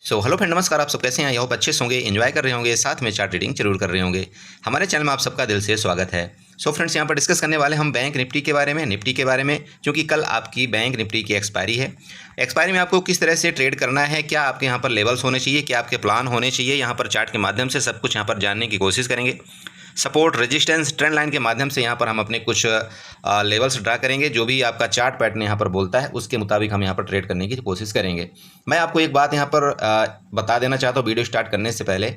Hello friend, नमस्कार। आप सब कैसे हैं? आई होप अच्छे से होंगे, एंजॉय कर रहे होंगे, साथ में चार्ट रीडिंग जरूर कर रहे होंगे। हमारे चैनल में आप सबका दिल से स्वागत है। फ्रेंड्स, यहाँ पर डिस्कस करने वाले हम बैंक निफ्टी के बारे में, क्योंकि कल आपकी बैंक निफ्टी की एक्सपायरी है। एक्सपायरी में आपको किस तरह से ट्रेड करना है, क्या आपके यहाँ पर लेवल्स होने चाहिए, क्या आपके प्लान होने चाहिए, यहाँ पर चार्ट के माध्यम से सब कुछ यहाँ पर जानने की कोशिश करेंगे। सपोर्ट, रेजिस्टेंस, ट्रेंड लाइन के माध्यम से यहाँ पर हम अपने कुछ लेवल्स ड्रा करेंगे। जो भी आपका चार्ट पैटर्न यहाँ पर बोलता है उसके मुताबिक हम यहाँ पर ट्रेड करने की कोशिश करेंगे। मैं आपको एक बात यहाँ पर बता देना चाहता हूँ वीडियो स्टार्ट करने से पहले।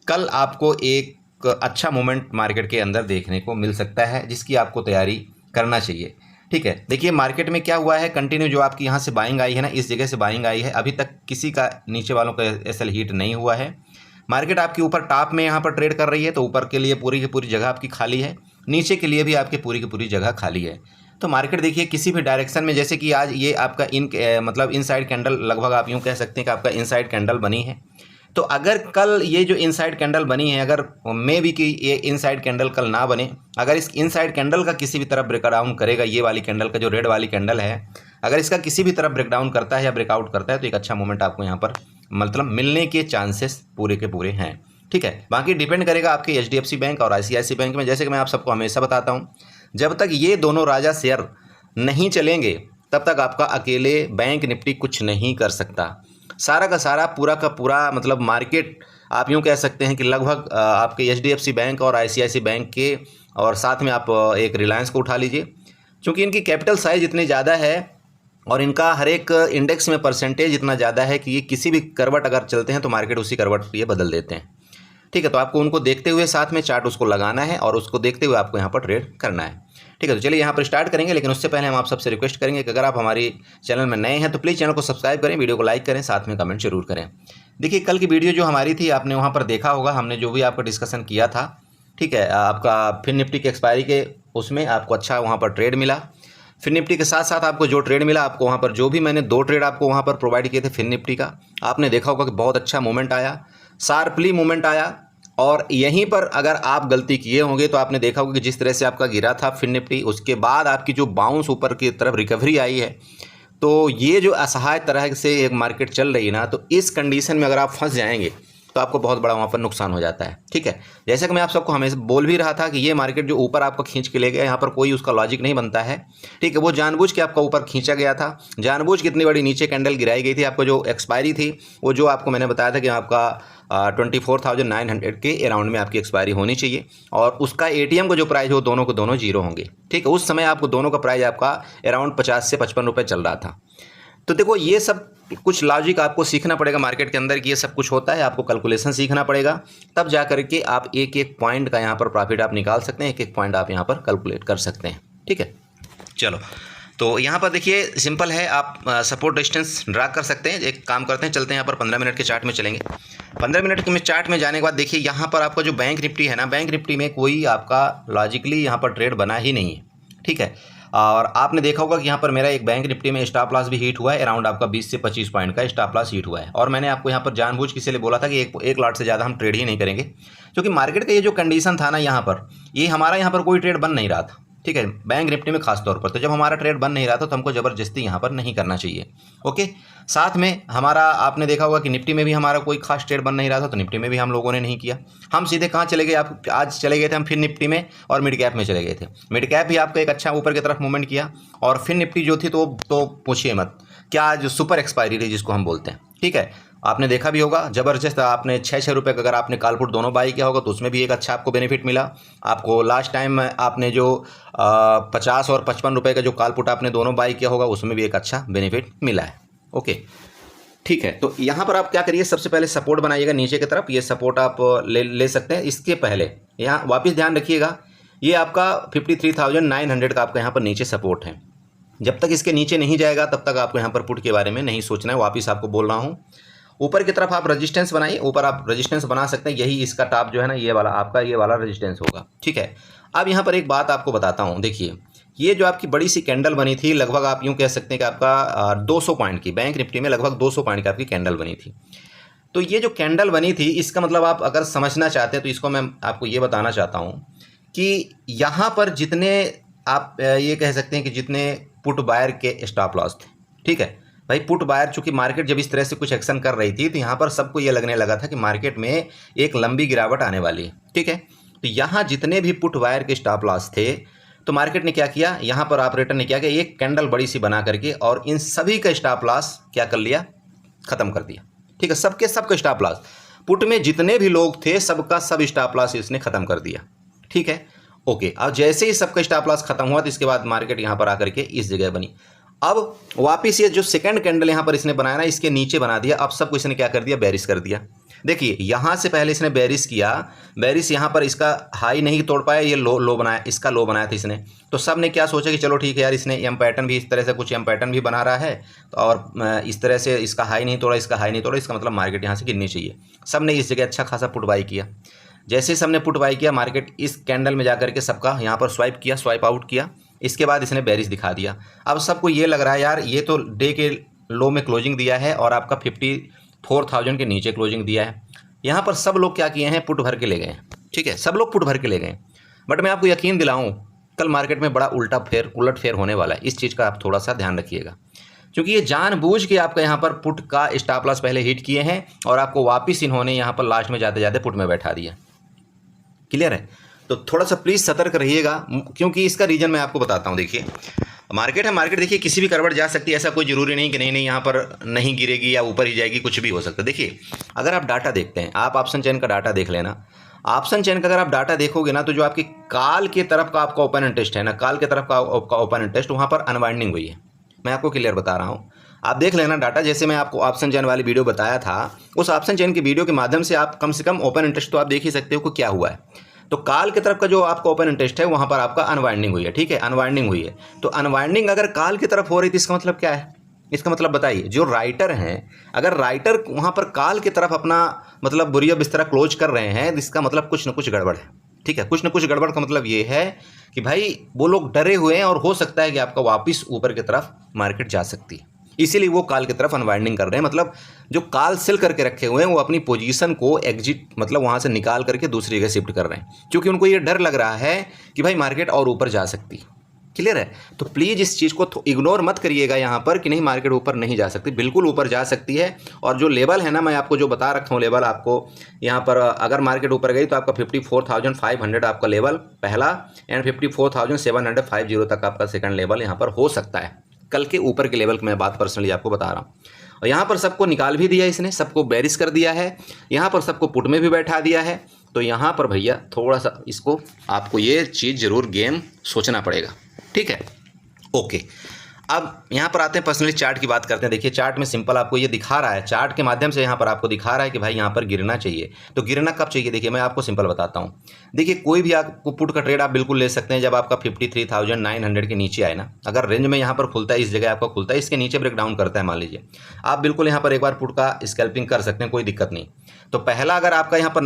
कल आपको एक अच्छा मोमेंट मार्केट के अंदर देखने को मिल सकता है, जिसकी आपको तैयारी करना चाहिए। ठीक है, देखिए मार्केट में क्या हुआ है, कंटिन्यू जो आपकी यहाँ से बाइंग आई है ना, इस जगह से बाइंग आई है। अभी तक किसी का नीचे वालों का एसएल हिट नहीं हुआ है। मार्केट आपके ऊपर टॉप में यहाँ पर ट्रेड कर रही है, तो ऊपर के लिए पूरी की पूरी जगह आपकी खाली है, नीचे के लिए भी आपकी पूरी की पूरी जगह खाली है। तो मार्केट देखिए किसी भी डायरेक्शन में, जैसे कि आज ये आपका मतलब इनसाइड कैंडल, लगभग आप यूँ कह सकते हैं कि आपका इनसाइड कैंडल बनी है। तो अगर कल ये जो इनसाइड कैंडल बनी है, अगर मे भी कि ये इनसाइड कैंडल कल ना बने, अगर इस इनसाइड कैंडल का किसी भी तरफ ब्रेकडाउन करेगा, ये वाली कैंडल का जो रेड वाली कैंडल है, अगर इसका किसी भी तरफ ब्रेकडाउन करता है या ब्रेकआउट करता है, तो एक अच्छा मोमेंट आपको यहाँ पर मतलब मिलने के चांसेस पूरे के पूरे हैं। ठीक है, बाकी डिपेंड करेगा आपके एचडीएफसी बैंक और आईसीआईसीआई बैंक में। जैसे कि मैं आप सबको हमेशा बताता हूँ, जब तक ये दोनों राजा शेयर नहीं चलेंगे तब तक आपका अकेले बैंक निफ्टी कुछ नहीं कर सकता। सारा का सारा, पूरा का पूरा मतलब मार्केट आप यूँ कह सकते हैं कि लगभग आपके एचडीएफसी बैंक और आईसीआईसीआई बैंक के, और साथ में आप एक रिलायंस को उठा लीजिए, क्योंकि इनकी कैपिटल साइज इतनी ज़्यादा है और इनका हर एक इंडेक्स में परसेंटेज इतना ज़्यादा है कि ये किसी भी करवट अगर चलते हैं तो मार्केट उसी करवट पर ये बदल देते हैं। ठीक है, तो आपको उनको देखते हुए साथ में चार्ट उसको लगाना है और उसको देखते हुए आपको यहाँ पर ट्रेड करना है। ठीक है, तो चलिए यहाँ पर स्टार्ट करेंगे, लेकिन उससे पहले हम आप सबसे रिक्वेस्ट करेंगे कि अगर आप हमारी चैनल में नए हैं तो प्लीज़ चैनल को सब्सक्राइब करें, वीडियो को लाइक करें, साथ में कमेंट जरूर करें। देखिए कल की वीडियो जो हमारी थी, आपने वहाँ पर देखा होगा, हमने जो भी आपका डिस्कशन किया था। ठीक है, आपका फिर निफ्टी की एक्सपायरी के उसमें आपको अच्छा वहाँ पर ट्रेड मिला। फिर निफ्टी के साथ साथ आपको जो ट्रेड मिला, आपको वहाँ पर जो भी मैंने 2 ट्रेड आपको वहाँ पर प्रोवाइड किए थे फिर निफ्टी का, आपने देखा होगा कि बहुत अच्छा मूवमेंट आया, शार्पली मूवमेंट आया। और यहीं पर अगर आप गलती किए होंगे तो आपने देखा होगा कि जिस तरह से आपका गिरा था फिर निफ्टी, उसके बाद आपकी जो बाउंस ऊपर की तरफ रिकवरी आई है, तो ये जो असहाय तरह से एक मार्केट चल रही है ना, तो इस कंडीशन में अगर आप फंस जाएंगे तो आपको बहुत बड़ा वहाँ पर नुकसान हो जाता है। ठीक है, जैसे कि मैं आप सबको हमेशा बोल भी रहा था कि ये मार्केट जो ऊपर आपको खींच के ले गया, यहाँ पर कोई उसका लॉजिक नहीं बनता है। ठीक है, वो जानबूझ के आपका ऊपर खींचा गया था, जानबूझ के इतनी बड़ी नीचे कैंडल गिराई गई थी। आपको जो एक्सपायरी थी, वो जो आपको मैंने बताया था कि आपका 24,900 के अराउंड में आपकी एक्सपायरी होनी चाहिए, और उसका एटीएम का जो प्राइस हो, दोनों को दोनों जीरो होंगे। ठीक है, उस समय आपको दोनों का प्राइस आपका अराउंड 50 से 55 रुपये चल रहा था। तो देखो ये सब कुछ लॉजिक आपको सीखना पड़ेगा मार्केट के अंदर कि ये सब कुछ होता है, आपको कैलकुलेशन सीखना पड़ेगा, तब जा करके आप एक एक पॉइंट का यहाँ पर प्रॉफिट आप निकाल सकते हैं, एक एक पॉइंट आप यहाँ पर कैलकुलेट कर सकते हैं। ठीक है, चलो तो यहाँ पर देखिए सिंपल है, आप सपोर्ट डिस्टेंस ड्रा कर सकते हैं। एक काम करते हैं, चलते हैं यहाँ पर 15 मिनट के चार्ट में चलेंगे। 15 मिनट के चार्ट में जाने के बाद देखिए यहाँ पर आपका जो बैंक निफ्टी है ना, बैंक निफ्टी में कोई आपका लॉजिकली यहाँ पर ट्रेड बना ही नहीं है। ठीक है, और आपने देखा होगा कि यहाँ पर मेरा एक बैंक निफ्टी में स्टॉप लॉस भी हिट हुआ है, अराउंड आपका 20 से 25 पॉइंट का स्टॉप लॉस हिट हुआ है। और मैंने आपको यहाँ पर जानबूझ के लिए बोला था कि एक लॉट से ज़्यादा हम ट्रेड ही नहीं करेंगे, क्योंकि मार्केट का ये जो कंडीशन था ना, यहाँ पर ये हमारा यहाँ पर कोई ट्रेड बन नहीं रहा था। ठीक है, बैंक निफ्टी में खास तौर पर, तो जब हमारा ट्रेड बन नहीं रहा था तो हमको ज़बरदस्ती यहाँ पर नहीं करना चाहिए। ओके, साथ में हमारा आपने देखा होगा कि निफ्टी में भी हमारा कोई खास ट्रेड बन नहीं रहा था, तो निफ्टी में भी हम लोगों ने नहीं किया। हम सीधे कहाँ चले गए, आप आज चले गए थे हम फिर निफ्टी में, और मिड कैप में चले गए थे। मिड कैप भी आपका एक अच्छा ऊपर की तरफ मूवमेंट किया, और फिर निफ्टी जो थी तो पूछिए मत, क्या जो सुपर एक्सपायरी रही जिसको हम बोलते हैं। ठीक है, आपने देखा भी होगा ज़बरदस्त, आपने 6 रुपये का अगर आपने कॉल पुट दोनों बाई किया होगा तो उसमें भी एक अच्छा आपको बेनिफिट मिला। आपको लास्ट टाइम आपने जो 50 और 55 रुपये का जो कॉल पुट आपने दोनों बाई किया होगा, उसमें भी एक अच्छा बेनिफिट मिला है। ओके, ठीक है, तो यहाँ पर आप क्या करिए, सबसे पहले सपोर्ट बनाइएगा नीचे की तरफ, ये सपोर्ट आप ले सकते हैं। इसके पहले यहाँ वापस ध्यान रखिएगा, ये आपका 53,900 का आपका यहाँ पर नीचे सपोर्ट है। जब तक इसके नीचे नहीं जाएगा तब तक आपको यहाँ पर पुट के बारे में नहीं सोचना है। वापस आपको बोल रहा हूँ, ऊपर की तरफ आप रेजिस्टेंस बनाइए, ऊपर आप रेजिस्टेंस बना सकते हैं। यही इसका टॉप जो है ना, ये वाला आपका ये वाला रेजिस्टेंस होगा। ठीक है, अब यहाँ पर एक बात आपको बताता हूँ। देखिए ये जो आपकी बड़ी सी कैंडल बनी थी, लगभग आप यूँ कह सकते हैं कि आपका 200 पॉइंट की, बैंक निफ्टी में लगभग 200 पॉइंट की आपकी कैंडल बनी थी। तो ये जो कैंडल बनी थी, इसका मतलब आप अगर समझना चाहते हैं तो इसको मैं आपको ये बताना चाहता हूँ कि यहाँ पर जितने आप ये कह सकते हैं कि जितने पुट बायर के स्टॉप लॉस थे, ठीक है, भाई पुट बायर, चूंकि मार्केट जब इस तरह से कुछ एक्शन कर रही थी तो यहाँ पर सबको ये लगने लगा था कि मार्केट में एक लंबी गिरावट आने वाली है, ठीक है। तो यहाँ जितने भी पुट बायर के स्टॉप लॉस थे, तो मार्केट ने क्या किया, यहाँ पर ऑपरेटर ने क्या किया, एक कैंडल बड़ी सी बना करके और इन सभी का स्टॉप लॉस क्या कर लिया, खत्म कर दिया, ठीक है। सबके सबका स्टॉप लॉस, पुट में जितने भी लोग थे सबका सब स्टॉप लॉस इसने खत्म कर दिया, ठीक है। ओके, अब जैसे ही सबका स्टॉप लॉस खत्म हुआ तो इसके बाद मार्केट यहाँ पर आकर के इस जगह बनी। अब वापिस ये जो सेकंड कैंडल यहाँ पर इसने बनाया ना, इसके नीचे बना दिया। अब सबको इसने क्या कर दिया, बेरिश कर दिया। देखिए यहाँ से पहले इसने बेरिश किया, बेरिश यहाँ पर इसका हाई नहीं तोड़ पाया, ये लो बनाया, इसका लो बनाया था इसने। तो सब ने क्या सोचा कि चलो ठीक है यार, इसने एम पैटर्न भी इस तरह से कुछ एम पैटर्न भी बना रहा है और इस तरह से इसका हाई नहीं तोड़ा, इसका हाई नहीं तोड़ा, इसका मतलब मार्केट यहाँ से गिरनी चाहिए। सब ने इस जगह अच्छा खासा पुट बाई किया। जैसे ही सबने पुट बाई किया, मार्केट इस कैंडल में जाकर के सबका यहाँ पर स्वाइप किया, स्वाइप आउट किया। इसके बाद इसने बेरिश दिखा दिया। अब सबको ये लग रहा है यार ये तो डे के लो में क्लोजिंग दिया है और आपका 54,000 के नीचे क्लोजिंग दिया है। यहाँ पर सब लोग क्या किए हैं, पुट भर के ले गए, ठीक है, सब लोग पुट भर के ले गए। बट मैं आपको यकीन दिलाऊं, कल मार्केट में बड़ा उलट फेर होने वाला है। इस चीज़ का आप थोड़ा सा ध्यान रखिएगा, क्योंकि ये जानबूझ के आपका यहाँ पर पुट का स्टॉप लॉस पहले हिट किए हैं और आपको वापिस इन्होंने यहाँ पर लास्ट में जाते जाते पुट में बैठा दिया। क्लियर है? तो थोड़ा सा प्लीज़ सतर्क रहिएगा, क्योंकि इसका रीज़न मैं आपको बताता हूँ। देखिए मार्केट है, मार्केट देखिए किसी भी करवट जा सकती है, ऐसा कोई ज़रूरी नहीं कि नहीं यहाँ पर नहीं गिरेगी या ऊपर ही जाएगी, कुछ भी हो सकता है। देखिए अगर आप डाटा देखते हैं, आप ऑप्शन चेन का डाटा देख लेना। ऑप्शन चेन का अगर आप डाटा देखोगे ना, तो जो आपकी काल के तरफ का आपका ओपन इंटरेस्ट है ना, काल के तरफ का आपका ओपन इंटरेस्ट, वहाँ पर अनवाइंडिंग हुई है। मैं आपको क्लियर बता रहा हूँ, आप देख लेना डाटा। जैसे मैं आपको ऑप्शन चेन वाली वीडियो बताया था, उस ऑप्शन चेन की वीडियो के माध्यम से आप कम से कम ओपन इंटरेस्ट तो आप देख ही सकते हो कि क्या हुआ है। तो काल की तरफ का जो आपका ओपन इंटरेस्ट है, वहां पर आपका अनवाइंडिंग हुई है, ठीक है, अनवाइंडिंग हुई है। तो अनवाइंडिंग अगर काल की तरफ हो रही थी, इसका मतलब क्या है, इसका मतलब बताइए। जो राइटर हैं, अगर राइटर वहां पर काल की तरफ अपना मतलब बुरिया बिस्तरा क्लोज कर रहे हैं, तो इसका मतलब कुछ न कुछ गड़बड़ है, ठीक है। कुछ न कुछ गड़बड़ का मतलब ये है कि भाई वो लोग डरे हुए हैं और हो सकता है कि आपका वापिस ऊपर की तरफ मार्केट जा सकती है, इसीलिए वो काल की तरफ अनवाइंडिंग कर रहे हैं। मतलब जो काल सेल करके रखे हुए हैं, वो अपनी पोजीशन को एग्जिट मतलब वहां से निकाल करके दूसरी जगह शिफ्ट कर रहे हैं, क्योंकि उनको ये डर लग रहा है कि भाई मार्केट और ऊपर जा सकती है। क्लियर है? तो प्लीज़ इस चीज़ को इग्नोर मत करिएगा यहाँ पर कि नहीं मार्केट ऊपर नहीं जा सकती, बिल्कुल ऊपर जा सकती है। और जो लेवल है ना, मैं आपको जो बता रखा हूँ लेवल, आपको यहाँ पर अगर मार्केट ऊपर गई तो आपका 54,500 आपका लेवल पहला एंड 54,750 तक आपका सेकंड लेवल यहाँ पर हो सकता है। कल के ऊपर के लेवल की मैं बात पर्सनली आपको बता रहा हूँ। और यहाँ पर सबको निकाल भी दिया इसने, सबको बेरिश कर दिया है, यहाँ पर सबको पुट में भी बैठा दिया है। तो यहाँ पर भैया थोड़ा सा इसको आपको ये चीज़ ज़रूर गेम सोचना पड़ेगा, ठीक है। ओके, अब यहाँ पर आते हैं पर्सनली चार्ट की बात करते हैं। देखिए चार्ट में सिंपल आपको ये दिखा रहा है, चार्ट के माध्यम से यहाँ पर आपको दिखा रहा है कि भाई यहाँ पर गिरना चाहिए। तो गिरना कब चाहिए, देखिए मैं आपको सिंपल बताता हूँ। देखिए कोई भी आपको पुट का ट्रेड आप बिल्कुल ले सकते हैं जब आपका 53,900 के नीचे आए ना। अगर रेंज में यहाँ पर खुलता है, इस जगह आपका खुलता है, इसके नीचे ब्रेक डाउन करता है मान लीजिए, आप बिल्कुल यहाँ पर एक बार पुट का स्कैल्पिंग कर सकते हैं, कोई दिक्कत नहीं। तो पहला अगर आपका यहाँ पर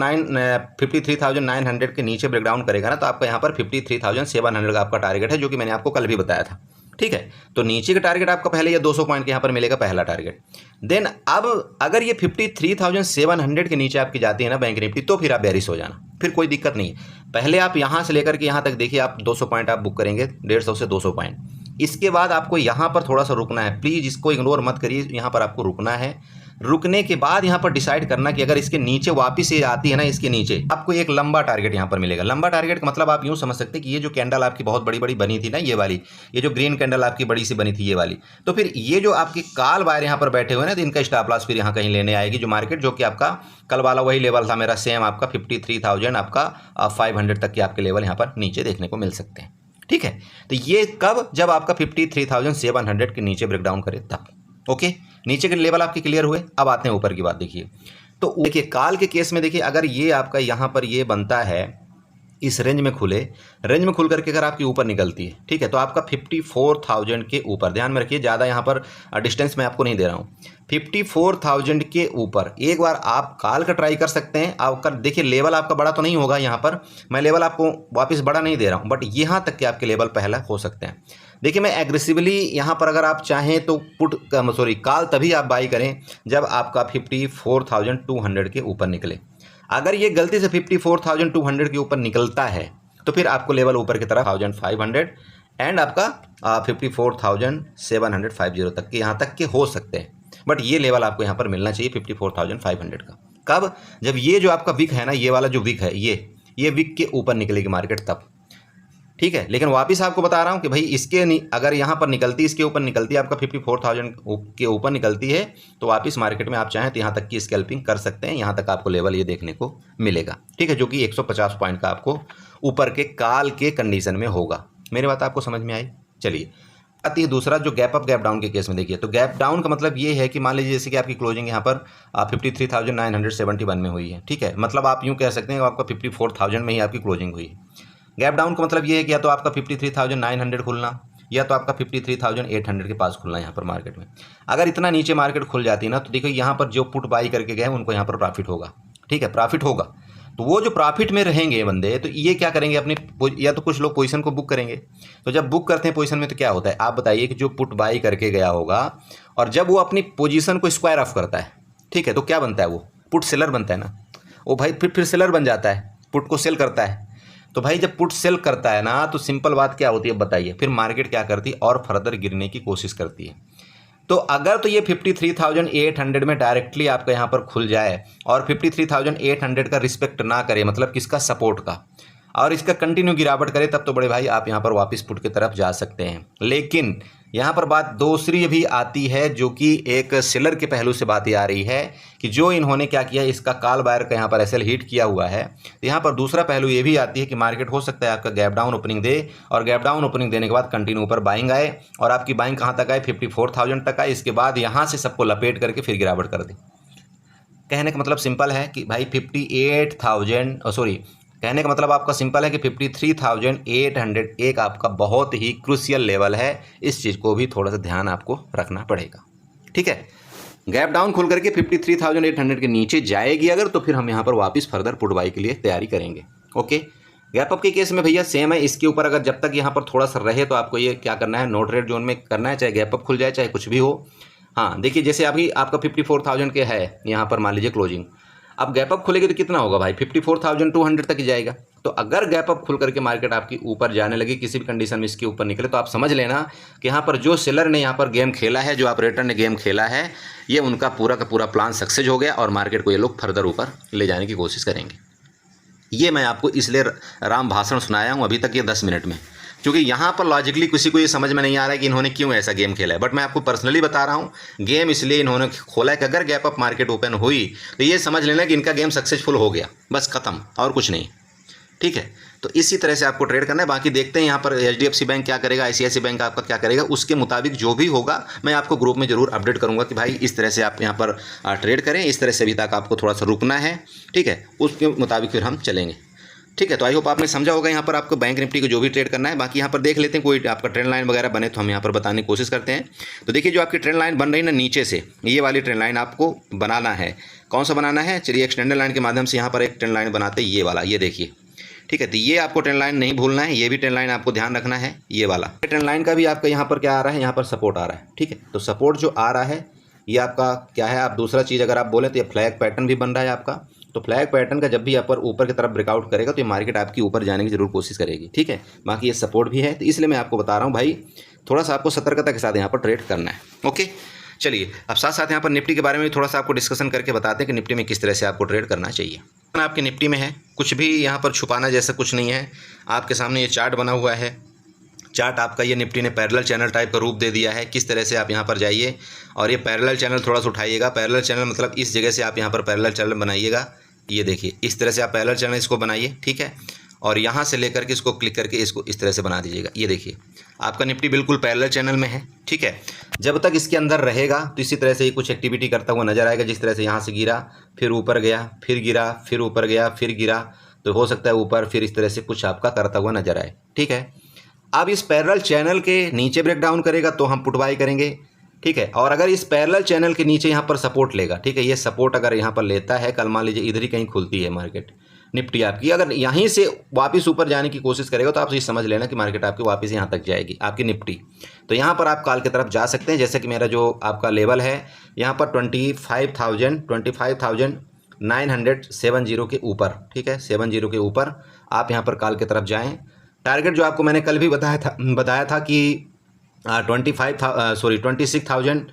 53,900 के नीचे ब्रेक डाउन करेगा ना, तो आपका यहाँ पर 53,700 का आपका टारगेट है, जो कि मैंने आपको कल भी बताया था, ठीक है। तो नीचे का टारगेट आपका पहले ये 200 पॉइंट के यहाँ पर मिलेगा, पहला टारगेट। देन अब अगर ये 53,700 के नीचे आपकी जाती है ना बैंक निफ्टी, तो फिर आप बेरिश हो जाना, फिर कोई दिक्कत नहीं है। पहले आप यहाँ से लेकर के यहाँ तक देखिए, आप 200 पॉइंट आप बुक करेंगे, 150 से 200 पॉइंट। इसके बाद आपको यहाँ पर थोड़ा सा रुकना है, प्लीज़ इसको इग्नोर मत करिए, यहाँ पर आपको रुकना है। रुकने के बाद यहाँ पर डिसाइड करना कि अगर इसके नीचे वापस ये आती है ना, इसके नीचे आपको एक लंबा टारगेट यहाँ पर मिलेगा। लंबा टारगेट का मतलब आप यूँ समझ सकते हैं कि ये जो कैंडल आपकी बहुत बड़ी बड़ी बनी थी ना, ये वाली, ये जो ग्रीन कैंडल आपकी बड़ी सी बनी थी ये वाली, तो फिर ये जो आपकी काल बायर यहाँ पर बैठे हुए ना, तो इनका स्टॉप लॉस फिर यहाँ कहीं लेने आएगी जो मार्केट, जो कि आपका कल वाला वही लेवल था मेरा सेम, आपका 53,000 आपका 500 तक के आपके लेवल यहाँ पर नीचे देखने को मिल सकते हैं, ठीक है। तो ये कब, जब आपका 53,700 के नीचे ब्रेकडाउन करे तब। ओके, नीचे के लेवल आपके क्लियर हुए। अब आते हैं ऊपर की बात। देखिए तो देखिए काल के केस में देखिए, अगर ये आपका यहाँ पर ये बनता है, इस रेंज में खुले, रेंज में खुल करके अगर आपकी ऊपर निकलती है, ठीक है, तो आपका 54,000 के ऊपर, ध्यान में रखिए ज़्यादा यहाँ पर डिस्टेंस मैं आपको नहीं दे रहा हूँ, 54,000 के ऊपर एक बार आप कॉल का ट्राई कर सकते हैं। आपका देखिए लेवल आपका बड़ा तो नहीं होगा, यहाँ पर मैं लेवल आपको वापस बड़ा नहीं दे रहा हूँ, बट यहाँ तक के आपके लेवल पहला हो सकते हैं। देखिए मैं एग्रेसिवली यहाँ पर अगर आप चाहें तो कॉल तभी आप बाई करें जब आपका 54,200 के ऊपर निकले। अगर ये गलती से 54,200 के ऊपर निकलता है तो फिर आपको लेवल ऊपर की तरफ 1,500 एंड आपका 54,750 तक के, यहाँ तक के हो सकते हैं, बट ये लेवल आपको यहाँ पर मिलना चाहिए 54,500 का। कब? जब ये जो आपका विक है ना, ये वाला जो विक है, ये विक के ऊपर निकलेगी मार्केट तब, ठीक है। लेकिन वापस आपको बता रहा हूँ कि भाई अगर यहाँ पर निकलती, इसके ऊपर निकलती है, आपका 54,000 के ऊपर निकलती है, तो वापस मार्केट में आप चाहें तो यहाँ तक की स्कैल्पिंग कर सकते हैं। यहाँ तक आपको लेवल ये देखने को मिलेगा, ठीक है, जो कि 150 पॉइंट का आपको ऊपर के काल के कंडीशन में होगा। मेरी बात आपको समझ में आई? चलिए आती है दूसरा, जो गैप अप गैप डाउन के केस में देखिए। तो गैप डाउन का मतलब ये है कि मान लीजिए जैसे कि आपकी क्लोजिंग यहाँ पर 53,971 में हुई है, ठीक है, मतलब आप यूँ कह सकते हैं आपका 54,000 में ही आपकी क्लोजिंग हुई है। गैप डाउन का मतलब ये है कि या तो आपका 53,900 खुलना, या तो आपका 53,800 के पास खुलना यहाँ पर मार्केट में। अगर इतना नीचे मार्केट खुल जाती है ना, तो देखिए यहाँ पर जो पुट बाई करके गए उनको यहाँ पर प्रॉफिट होगा, ठीक है, प्रॉफिट होगा। तो वो जो प्रॉफिट में रहेंगे बंदे, तो ये क्या करेंगे अपनी, या तो कुछ लोग पोजीशन को बुक करेंगे। तो जब बुक करते हैं पोजीशन में तो क्या होता है, आप बताइए कि जो पुट बाई करके गया होगा और जब वो अपनी पोजीशन को स्क्वायर ऑफ करता है, ठीक है, तो क्या बनता है, वो पुट सेलर बनता है ना, वो भाई फिर सेलर बन जाता है, पुट को सेल करता है। तो भाई जब पुट सेल करता है ना, तो सिंपल बात क्या होती है बताइए, फिर मार्केट क्या करती है, और फर्दर गिरने की कोशिश करती है। तो अगर तो ये 53,800 में डायरेक्टली आपका यहाँ पर खुल जाए और 53,800 का रिस्पेक्ट ना करे, मतलब किसका, सपोर्ट का, और इसका कंटिन्यू गिरावट करे, तब तो बड़े भाई आप यहाँ पर वापस पुट की तरफ जा सकते हैं। लेकिन यहाँ पर बात दूसरी भी आती है, जो कि एक सेलर के पहलू से बात ये आ रही है कि जो इन्होंने क्या किया, इसका कॉल बायर का यहाँ पर एसएल हिट किया हुआ है। तो यहाँ पर दूसरा पहलू ये भी आती है कि मार्केट हो सकता है आपका गैप डाउन ओपनिंग दे, और गैप डाउन ओपनिंग देने के बाद कंटिन्यू ऊपर बाइंग आए, और आपकी बाइंग कहाँ तक आए, 54,000 तक आए। इसके बाद यहाँ से सबको लपेट करके फिर गिरावट कर दी। कहने का मतलब सिंपल है कि भाई 58,000 कहने का मतलब आपका सिंपल है कि 53,800 एक आपका बहुत ही क्रूशियल लेवल है। इस चीज़ को भी थोड़ा सा ध्यान आपको रखना पड़ेगा, ठीक है। गैप डाउन खुल करके 53,800 के नीचे जाएगी अगर, तो फिर हम यहाँ पर वापस फर्दर पुट बाई के लिए तैयारी करेंगे। ओके, गैप अप के केस में भैया सेम है। इसके ऊपर अगर जब तक यहाँ पर थोड़ा सा रहे तो आपको ये क्या करना है, नो ट्रेड जोन में करना है, चाहे गैप अप खुल जाए चाहे कुछ भी हो। हाँ देखिए, जैसे अभी आपका 54,000 के है यहाँ पर मान लीजिए क्लोजिंग, अब गैप अप खुलेगी तो कितना होगा भाई, 54,200 तक ही जाएगा। तो अगर गैप अप खुल करके मार्केट आपकी ऊपर जाने लगी, किसी भी कंडीशन में इसके ऊपर निकले, तो आप समझ लेना कि यहाँ पर जो सेलर ने यहाँ पर गेम खेला है, जो ऑपरेटर ने गेम खेला है, ये उनका पूरा का पूरा प्लान सक्सेस हो गया और मार्केट को ये लोग फर्दर ऊपर ले जाने की कोशिश करेंगे। ये मैं आपको इसलिए राम भाषण सुनाया हूँ अभी तक ये 10 मिनट में, क्योंकि यहाँ पर लॉजिकली किसी को ये समझ में नहीं आ रहा है कि इन्होंने क्यों ऐसा गेम खेला है। बट मैं आपको पर्सनली बता रहा हूँ, गेम इसलिए इन्होंने खोला है कि अगर गैप अप मार्केट ओपन हुई तो ये समझ लेना कि इनका गेम सक्सेसफुल हो गया, बस खत्म, और कुछ नहीं, ठीक है। तो इसी तरह से आपको ट्रेड करना है। बाकी देखते हैं यहाँ पर HDFC बैंक क्या करेगा, ICICI बैंक आपका क्या करेगा, उसके मुताबिक जो भी होगा मैं आपको ग्रुप में ज़रूर अपडेट करूँगा कि भाई इस तरह से आप यहाँ पर ट्रेड करें, इस तरह से अभी तक आपको थोड़ा सा रुकना है, ठीक है, उसके मुताबिक फिर हम चलेंगे, ठीक है। तो आई होप आपने समझा होगा यहाँ पर आपको बैंक निफ्टी को जो भी ट्रेड करना है। बाकी यहाँ पर देख लेते हैं कोई आपका ट्रेंड लाइन वगैरह बने तो हम यहाँ पर बताने की कोशिश करते हैं। तो देखिए, जो आपकी ट्रेंड लाइन बन रही है ना नीचे से, ये वाली ट्रेंड लाइन आपको बनाना है। कौन सा बनाना है, चलिए एक्सटेंडेड लाइन के माध्यम से यहाँ पर एक ट्रेंड लाइन बनाते हैं, ये वाला, ये देखिए, ठीक है। तो ये आपको ट्रेंड लाइन नहीं भूलना है, ये भी ट्रेंड लाइन आपको ध्यान रखना है, ये वाला ट्रेंड लाइन का भी आपका यहाँ पर क्या आ रहा है, यहाँ पर सपोर्ट आ रहा है, ठीक है। तो सपोर्ट जो आ रहा है ये आपका क्या है, आप दूसरा चीज़ अगर आप बोले तो ये फ्लैग पैटर्न भी बन रहा है आपका। तो फ्लैग पैटर्न का जब भी ऊपर की तरफ ब्रेकआउट करेगा तो ये मार्केट आपकी ऊपर जाने की जरूर कोशिश करेगी, ठीक है। बाकी ये सपोर्ट भी है, तो इसलिए मैं आपको बता रहा हूँ भाई, थोड़ा सा आपको सतर्कता के साथ यहाँ पर ट्रेड करना है। ओके, चलिए अब साथ साथ यहाँ पर निफ्टी के बारे में थोड़ा सा आपको डिस्कशन करके बताते हैं कि निफ्टी में किस तरह से आपको ट्रेड करना चाहिए। आपके निफ्टी में है, कुछ भी यहाँ पर छुपाना जैसा कुछ नहीं है। आपके सामने ये चार्ट बना हुआ है, चार्ट आपका ये निफ्टी ने पैरेलल चैनल टाइप का रूप दे दिया है। किस तरह से आप यहाँ पर जाइए और ये पैरेलल चैनल थोड़ा सा उठाइएगा। पैरेलल चैनल मतलब इस जगह से आप यहाँ पर पैरेलल चैनल बनाइएगा, ये देखिए इस तरह से आप पैरेलल चैनल इसको बनाइए, ठीक है। और यहाँ से लेकर के इसको क्लिक करके इसको इस तरह से बना दीजिएगा। ये देखिए आपका निफ्टी बिल्कुल पैरेलल चैनल में है, ठीक है। जब तक इसके अंदर रहेगा तो इसी तरह से ये कुछ एक्टिविटी करता हुआ नजर आएगा। जिस तरह से यहाँ से गिरा, फिर ऊपर गया, फिर गिरा, फिर ऊपर गया, फिर गिरा, तो हो सकता है ऊपर फिर इस तरह से कुछ आपका करता हुआ नजर आए, ठीक है। अब इस पैरेलल चैनल के नीचे ब्रेक डाउन करेगा तो हम पुट बाई करेंगे, ठीक है। और अगर इस पैरेलल चैनल के नीचे यहाँ पर सपोर्ट लेगा, ठीक है, ये सपोर्ट अगर यहाँ पर लेता है, कल मान लीजिए इधर ही कहीं खुलती है मार्केट निफ्टी आपकी, अगर यहीं से वापस ऊपर जाने की कोशिश करेगा तो आप ये समझ लेना कि मार्केट आपकी वापस यहाँ तक जाएगी आपकी निफ्टी। तो यहाँ पर आप कॉल की तरफ जा सकते हैं। जैसे कि मेरा जो आपका लेवल है यहाँ पर 25,970 के ऊपर, ठीक है, 70 के ऊपर आप यहाँ पर कॉल की तरफ जाएँ टारगेट जो आपको मैंने कल भी बताया था कि 26,000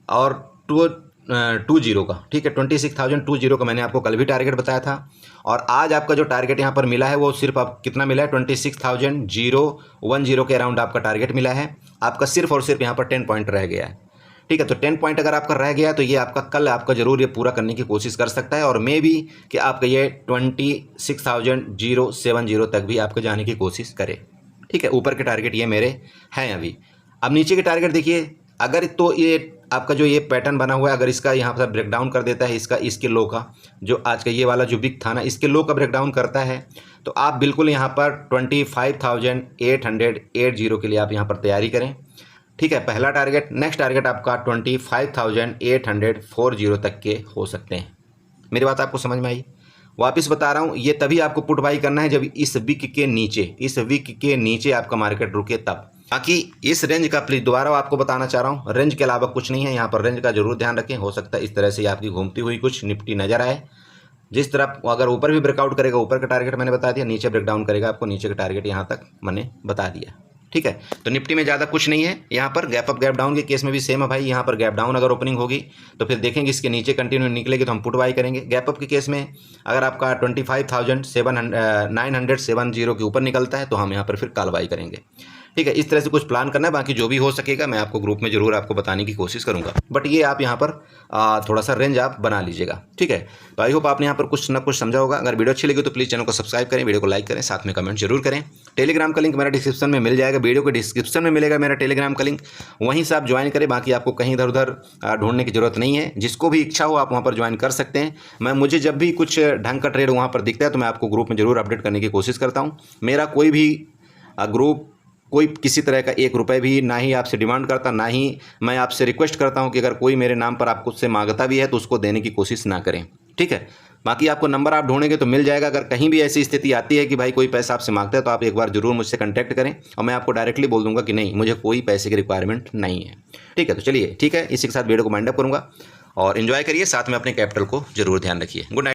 और 20 का, ठीक है, 26,020 का मैंने आपको कल भी टारगेट बताया था। और आज आपका जो टारगेट यहाँ पर मिला है वो सिर्फ आप कितना मिला है, 26,010 के अराउंड आपका टारगेट मिला है। आपका सिर्फ और सिर्फ यहाँ पर 10 पॉइंट रह गया है, ठीक है। तो 10 पॉइंट अगर आपका रह गया तो ये आपका कल आपका जरूर ये पूरा करने की कोशिश कर सकता है, और मे भी कि आपका ये 26,070 तक भी आपको जाने की कोशिश करे, ठीक है। ऊपर के टारगेट ये मेरे हैं अभी। अब नीचे के टारगेट देखिए, अगर तो ये आपका जो ये पैटर्न बना हुआ है, अगर इसका यहाँ पर ब्रेकडाउन कर देता है, इसके लो का, जो आज का ये वाला जो बिग था ना, इसके लो का ब्रेकडाउन करता है, तो आप बिल्कुल यहाँ पर 25,880 के लिए आप यहाँ पर तैयारी करें, ठीक है। पहला टारगेट। नेक्स्ट टारगेट आपका 25,840 तक के हो सकते हैं। मेरी बात आपको समझ में आई? वापस बता रहा हूँ, ये तभी आपको पुट बाई करना है जब इस वीक के नीचे आपका मार्केट रुके तब। बाकी इस रेंज का प्लीज दोबारा आपको बताना चाह रहा हूँ, रेंज के अलावा कुछ नहीं है यहाँ पर। रेंज का जरूर ध्यान रखें, हो सकता है इस तरह से आपकी घूमती हुई कुछ निफ्टी नजर आए। जिस तरह अगर ऊपर भी ब्रेकआउट करेगा, ऊपर का टारगेट मैंने बता दिया, नीचे ब्रेकडाउन करेगा आपको नीचे का टारगेट यहाँ तक मैंने बता दिया, ठीक है। तो निफ्टी में ज़्यादा कुछ नहीं है यहाँ पर। गैप अप गैप डाउन के केस में भी सेम है भाई, यहाँ पर गैप डाउन अगर ओपनिंग होगी तो फिर देखेंगे इसके नीचे कंटिन्यू निकलेगी तो हम पुट बाई करेंगे। गैप अप के केस में अगर आपका 25,970 के ऊपर निकलता है तो हम यहाँ पर फिर कॉल बाई करेंगे, ठीक है। इस तरह से कुछ प्लान करना है। बाकी जो भी हो सकेगा मैं आपको ग्रुप में जरूर आपको बताने की कोशिश करूंगा, बट ये आप यहाँ पर थोड़ा सा रेंज आप बना लीजिएगा, ठीक है। तो आई होप आपने यहाँ पर कुछ ना कुछ समझा होगा। अगर वीडियो अच्छी लगी तो प्लीज़ चैनल को सब्सक्राइब करें, वीडियो को लाइक करें, साथ में कमेंट जरूर करें। टेलीग्राम का लिंक मेरा डिस्क्रिप्शन में मिल जाएगा, वीडियो के डिस्क्रिप्शन में मिलेगा मेरा टेलीग्राम का लिंक, वहीं से आप ज्वाइन करें। बाकी आपको कहीं इधर उधर ढूंढने की जरूरत नहीं है, जिसको भी इच्छा हो आप वहाँ पर ज्वाइन कर सकते हैं। मुझे जब भी कुछ ढंग का ट्रेड वहाँ पर दिखता है तो मैं आपको ग्रुप में जरूर अपडेट करने की कोशिश करता हूँ। मेरा कोई भी ग्रुप कोई किसी तरह का 1 रुपये भी ना ही आपसे डिमांड करता, ना ही मैं आपसे रिक्वेस्ट करता हूं कि अगर कोई मेरे नाम पर आपको उससे मांगता भी है तो उसको देने की कोशिश ना करें, ठीक है। बाकी आपको नंबर आप ढूंढेंगे तो मिल जाएगा। अगर कहीं भी ऐसी स्थिति आती है कि भाई कोई पैसा आपसे मांगता है तो आप एक बार जरूर मुझसे कॉन्टैक्ट करें और मैं आपको डायरेक्टली बोल दूंगा कि नहीं, मुझे कोई पैसे की रिक्वायरमेंट नहीं है, ठीक है। तो चलिए, ठीक है, इसी के साथ वीडियो को वाइंड अप करूँगा और इन्जॉय करिए, साथ में अपने कैपिटल को जरूर ध्यान रखिए। Good night.